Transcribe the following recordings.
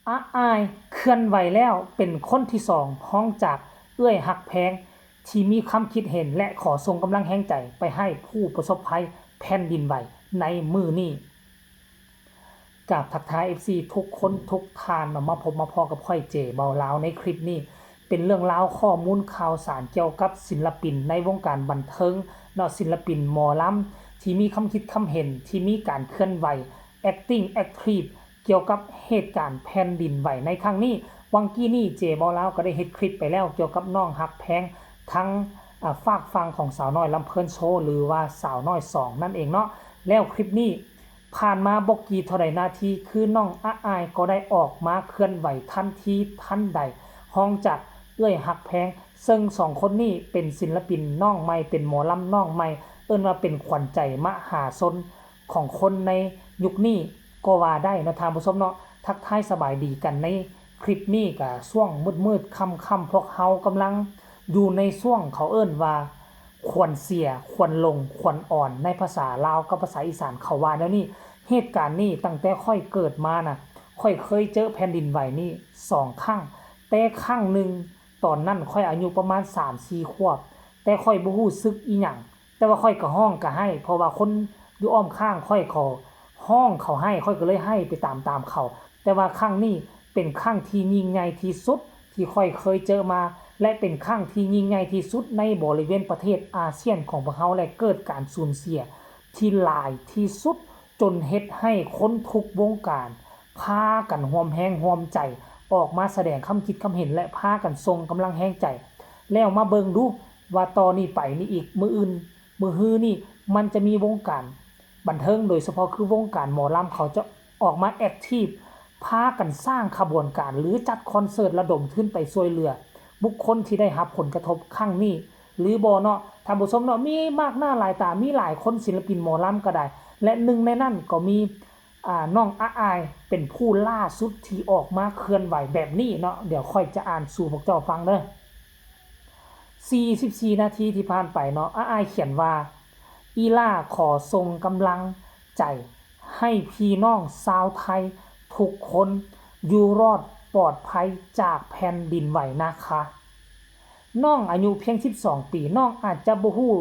อายเคลื่อนไหวแล้วเป็นคนที่สองห้องจากเอื้อยหักแพงที่มีความคิดเห็นและขอส่งกำลังแห่งใจไปให้ผู้ประสบภัยแผ่นดินไหวในมื้อนี้กับทักทาย FC ทุกคนทุกท่านมาพบมาพอกับค่อยเจเบาลาวในคลิปนี้เป็นเรื่องราวข้อมูลข่าวสารเกี่ยวกับศิลปินในวงการบันเทิงเนาะศิลปินหมอลำที่มีความคิดความเห็นที่มีการเคลื่อนไหว acting active เกี่ยวกับเหตุการณ์แผ่นดินไหวในครั้งนี้วังกี้นี่เจเบาลาวก็ได้เฮ็ดคลิปไปแล้วเกี่ยวกับน้องฮักแพงทั้งฝากฟังของสาวน้อยลำเพิ่นโชว์หรือว่าสาวน้อย2นั่นเองเนาะแล้วคลิปนี้ผ่านมาบ่กี่เท่าใดนาทีคือน้องอายก็ได้ออกมาเคลื่อนไหวทันทีทันใดห้องจากเอื้อยหักแพงซึ่ง2คนนี้เป็นศิลปินน้องใหม่เป็นหมอลำน้องใหม่เอิ้นว่าเป็นขวัญใจมหาชนของคนในยุคนี้ก็ว่าได้นะท่านผู้ชมเนาะทักทายสบายดีกันในคลิปนี้ก็ช่วงมืดๆค่ำๆพวกเฮากำลังอยู่ในช่วงเขาเอิ้นว่าควรเสียควรลงควรอ่อนในภาษาลาวกับภาษาอีสานเขาว่าแล้วนี่เหตุการณ์นี้ตั้งแต่ค่อยเกิดมาน่ะค่อยเคยเจอแผ่นดินไหวนี่2ครั้งแต่ครั้งหนึ่งตอนนั้นค่อยอายุประมาณ 3-4 ขวบแต่ค่อยบ่รู้สึกอีหยังแต่ว่าค่อยก็ฮ้องก็ให้เพราะว่าคนอยู่อ้อมข้างค่อยขอห้องเขาให้ค่อยก็เลยให้ไปตามเขาแต่ว่าครั้งนี้เป็นครั้งที่ยิ่งใหญ่ที่สุดที่ค่อยเคยเจอมาและเป็นครั้งที่ยิ่งใหญ่ที่สุดในบริเวณประเทศอาเซียนของพวกเฮาและเกิดการสูญเสียที่หลายที่สุดจนเฮ็ดให้คนทุกวงการพากันร่วมแรงร่วมใจออกมาแสดงความคิดความเห็นและพากันส่งกำลังแรงใจแล้วมาเบิ่งดูว่าตอนนี้ไปนี่อีกมื้ออื่นมื้อฮื้อนี่มันจะมีวงการบันเทิงโดยเฉพาะคือวงการหมอลำเขาจะออกมาแอคทีฟพากันสร้างขบวนการหรือจัดคอนเสิร์ตระดมทุนไปช่วยเหลือบุคคลที่ได้รับผลกระทบครั้งนี้หรือบ่เนาะท่านผู้ชมเนาะมีมากหน้าหลายตามีหลายคนศิลปินหมอลำก็ได้และหนึ่งในนั้นก็มีน้องอายเป็นผู้ล่าสุดที่ออกมาเคลื่อนไหวแบบนี้เนาะเดี๋ยวค่อยจะอ่านสู่พวกเจ้าฟังเด้อ44นาทีที่ผ่านไปเนาะอายเขียนว่าอีล่าขอส่งกำลังใจให้พี่น้องชาวไทยทุกคนอยู่รอดปลอดภัยจากแผ่นดินไหวนะคะน้องอายุเพียง12ปีน้องอาจจะบ่ฮู้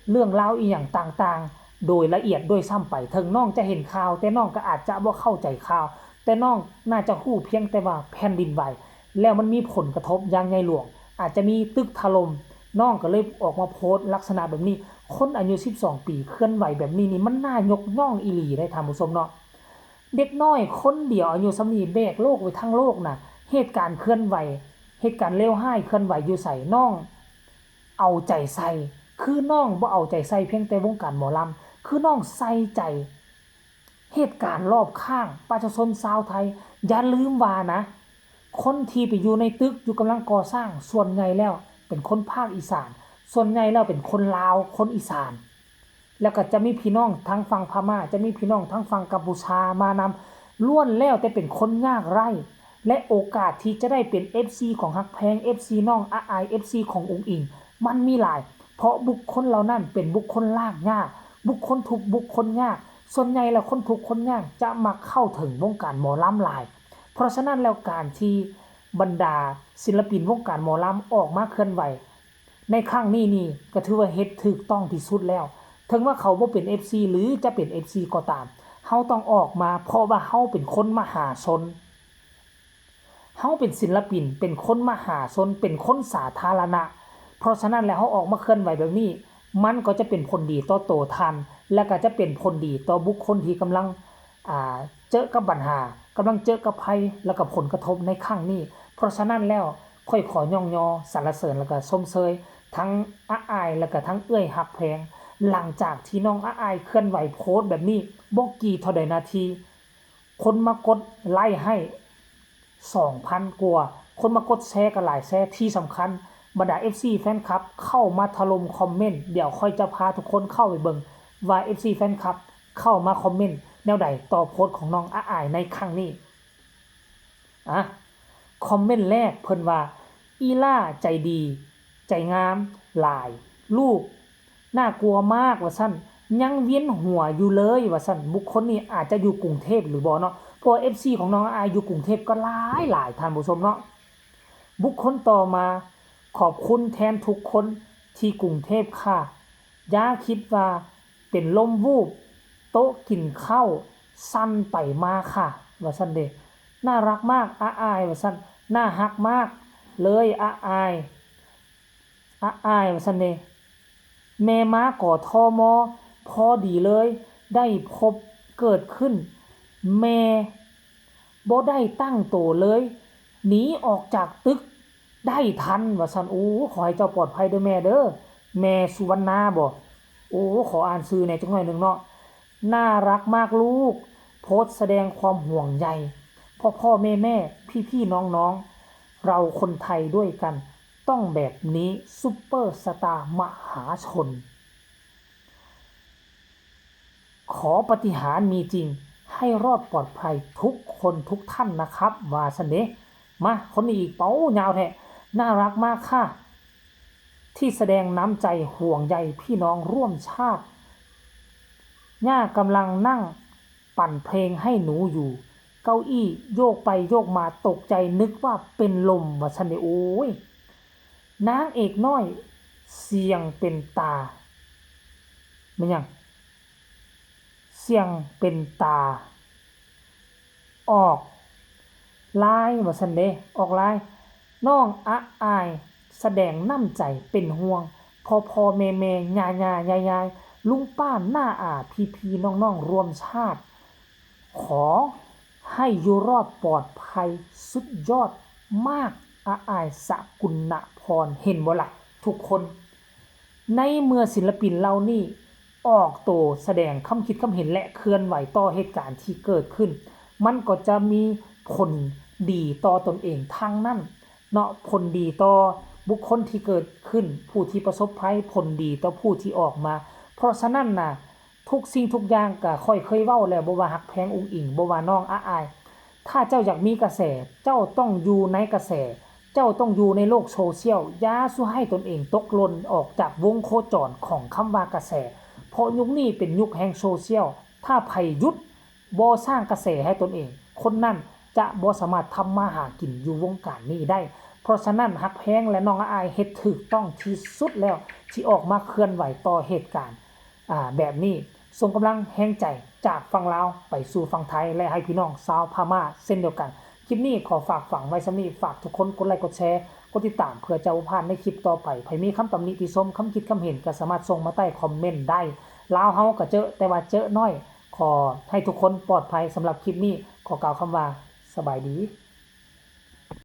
เรื่องราวอีหยังต่างๆโดยละเอียดโดยซ้ำไปถึงน้องจะเห็นข่าวแต่น้องก็อาจจะบ่เข้าใจข่าวแต่น้องน่าจะฮู้เพียงแต่ว่าแผ่นดินไหวแล้วมันมีผลกระทบอย่างใหญ่หลวงอาจจะมีตึกถล่มน้องก็เลยออกมาโพสต์ลักษณะแบบนี้คนอายุ12ปีเคลื่อนไหวแบบนี้นี่มันน่ายกย่องอีหลีได้ท่านผู้ชมเนาะเด็กน้อยคนเดียวอายุส่ำนี้แบกโลกไว้ทั้งโลกน่ะเหตุการณ์เคลื่อนไหวเหตุการณ์เลวร้ายเคลื่อนไหวอยู่ไสน้องเอาใจใส่คือน้องบ่เอาใจใส่เพียงแต่วงการหมอลำคือน้องใส่ใจเหตุการณ์รอบข้างประชาชนชาวไทยอย่าลืมว่านะคนที่ไปอยู่ในตึกอยู่กำลังก่อสร้างส่วนใหญ่แล้วเป็นคนภาคอีสานส่วนใหญ่แล้วเป็นคนลาวคนอีสานแล้วก็จะมีพี่น้องทั้งฝั่งพม่าจะมีพี่น้องทั้งฝั่งกัมพูชามานำล้วนแล้วแต่เป็นคนยากไร้และโอกาสที่จะได้เป็น FC ของฮักแพง FC น้องอาย FC ขององค์อิงมันมีหลายเพราะบุคคลเหล่านั้นเป็นบุคคลลากยากบุคคลทุกบุคคลยากส่วนใหญ่แล้วคนทุกคนยากจะมาเข้าถึงวงการหมอลำหลายเพราะฉะนั้นแล้วการที่บรรดาศิลปินวงการหมอลำออกมาเคลื่อนไหวในครั้งนี้นี่ก็ถือว่าเฮ็ดถูกต้องที่สุดแล้วถึงว่าเขาบ่เป็น FC หรือจะเป็น FC ก็ตามเฮาต้องออกมาเพราะว่าเฮาเป็นคนมหาชนเฮาเป็นศิลปินเป็นคนมหาชนเป็นคนสาธารณะเพราะฉะนั้นแล้วเฮาออกมาเคลื่อนไหวแบบนี้มันก็จะเป็นผลดีต่อตัวท่านและก็จะเป็นผลดีต่อบุคคลที่กำลังเจอกับปัญหากำลังเจอกับภัยและกับผลกระทบในครั้งนี้เพราะฉะนั้นแล้วค่อยขอย่องยอสรรเสริญแล้วก็ชมเชยทั้งอายแล้วก็ทั้งเอื้อยฮักแพงหลังจากที่น้องอายเคลื่อนไหวโพสต์แบบนี้บ่กี่เท่าใดนาทีคนมากดไลค์ให้ 2,000 กว่าคนมากดแชร์ก็หลายแชร์ที่สำคัญบรรดา FC แฟนคลับเข้ามาถล่มคอมเมนต์เดี๋ยวค่อยจะพาทุกคนเข้าไปเบิ่งว่า FC แฟนคลับเข้ามาคอมเมนต์แนวใดต่อโพสต์ของน้องอายในครั้งนี้คอมเมนต์แรกเพิ่นว่าอีล่าใจดีใจงามหลายลูกน่ากลัวมากว่าซั่นยังเวียนหัวอยู่เลยว่าซั่นบุคคลนี้อาจจะอยู่กรุงเทพหรือบ่เนาะ พวก FC ของน้องอายอยู่กรุงเทพก็หลายท่านผู้ชมเนาะบุคคลต่อมาขอบคุณแทนทุกคนที่กรุงเทพค่ะอย่าคิดว่าเป็นลมวูบโต๊ะกินข้าวสั่นไปมาค่ะว่าซั่นเด้น่ารักมากอาอายว่าซั่นน่าฮักมากเลยอาอายว่าซั่นเด้แม่ม้ากทมพอดีเลยได้พบเกิดขึ้นแม่บ่ได้ตั้งโตเลยหนีออกจากตึกได้ทันว่าซั่นโอ้ขอให้เจ้าปลอดภัยเด้อแม่เด้อแม่สุวรรณาบ่โอ้ขออ่านชื่อแหน่จักหน่อยหนึงเนาะน่ารักมากลูกโพสต์แสดงความห่วงใยพ่อแม่พี่น้องๆเราคนไทยด้วยกันต้องแบบนี้ซุปเปอร์สตาร์มหาชนขอปาฏิหาริย์มีจริงให้รอดปลอดภัยทุกคนทุกท่านนะครับว่าซั่นเด้มาคนนี้อีกเป้ายาวแท้น่ารักมากค่ะที่แสดงน้ำใจห่วงใยพี่น้องร่วมชาติย่ากำลังนั่งปั่นเพลงให้หนูอยู่เก้าอี้โยกไปโยกมาตกใจนึกว่าเป็นลมว่าซั่นเด้โอ้ยนางเอกน้อยเสียงเป็นตามันหยังเสียงเป็นตาออกลายว่าซั่นเด้ออกลายน้องอะอายแสดงน้ำใจเป็นห่วงพ่อแม่ย่ายายลุงป้าน้าอาพี่น้องๆรวมชาติขอให้อยู่รอดปลอดภัยสุดยอดมากอะอายสกุณพรเห็นบ่ล่ะทุกคนในเมื่อศิลปินเหล่านี้ออกโตแสดงความคิดความเห็นและเคลื่อนไหวต่อเหตุการณ์ที่เกิดขึ้นมันก็จะมีผลดีต่อตนเองทั้งนั้นเนาะผลดีต่อบุคคลที่เกิดขึ้นผู้ที่ประสบภัยผลดีต่อผู้ที่ออกมาเพราะฉะนั้นน่ะทุกสิ่งทุกอย่างก็ค่อยเคยเว้าแล้วบ่ว่าฮักแพงอุ๋งอิงบ่ว่าน้องอาอายถ้าเจ้าอยากมีกระแสเจ้าต้องอยู่ในกระแสเจ้าต้องอยู่ในโลกโซเชียลอย่าสู้ให้ตนเองตกหล่นออกจากวงโคจรของคำว่ากระแสเพราะยุคนี้เป็นยุคแห่งโซเชียลถ้าไผหยุดบ่สร้างกระแสให้ตนเองคนนั้นจะบ่สามารถทำมาหากินอยู่วงการนี้ได้เพราะฉะนั้นฮักแพงและน้องอาอายเฮ็ดถูกต้องที่สุดแล้วที่ออกมาเคลื่อนไหวต่อเหตุการณ์แบบนี้ส่งกำลังแห่งใจจากฝั่งลาวไปสู่ฝั่งไทยและให้พี่น้องชาวพม่าเช่นเดียวกันคลิปนี้ขอฝากฝังไว้สำนี้ฝากทุกคนกดไลค์กดแชร์กดติดตามเพื่อจะบ่พลาดในคลิปต่อไปใครมีคำตำหนิติชมคำคิดคำเห็นก็สามารถส่งมาใต้คอมเมนต์ได้ลาวเฮาก็เจอแต่ว่าเจอน้อยขอให้ทุกคนปลอดภัยสำหรับคลิปนี้ขอกล่าวคำว่าสบายดี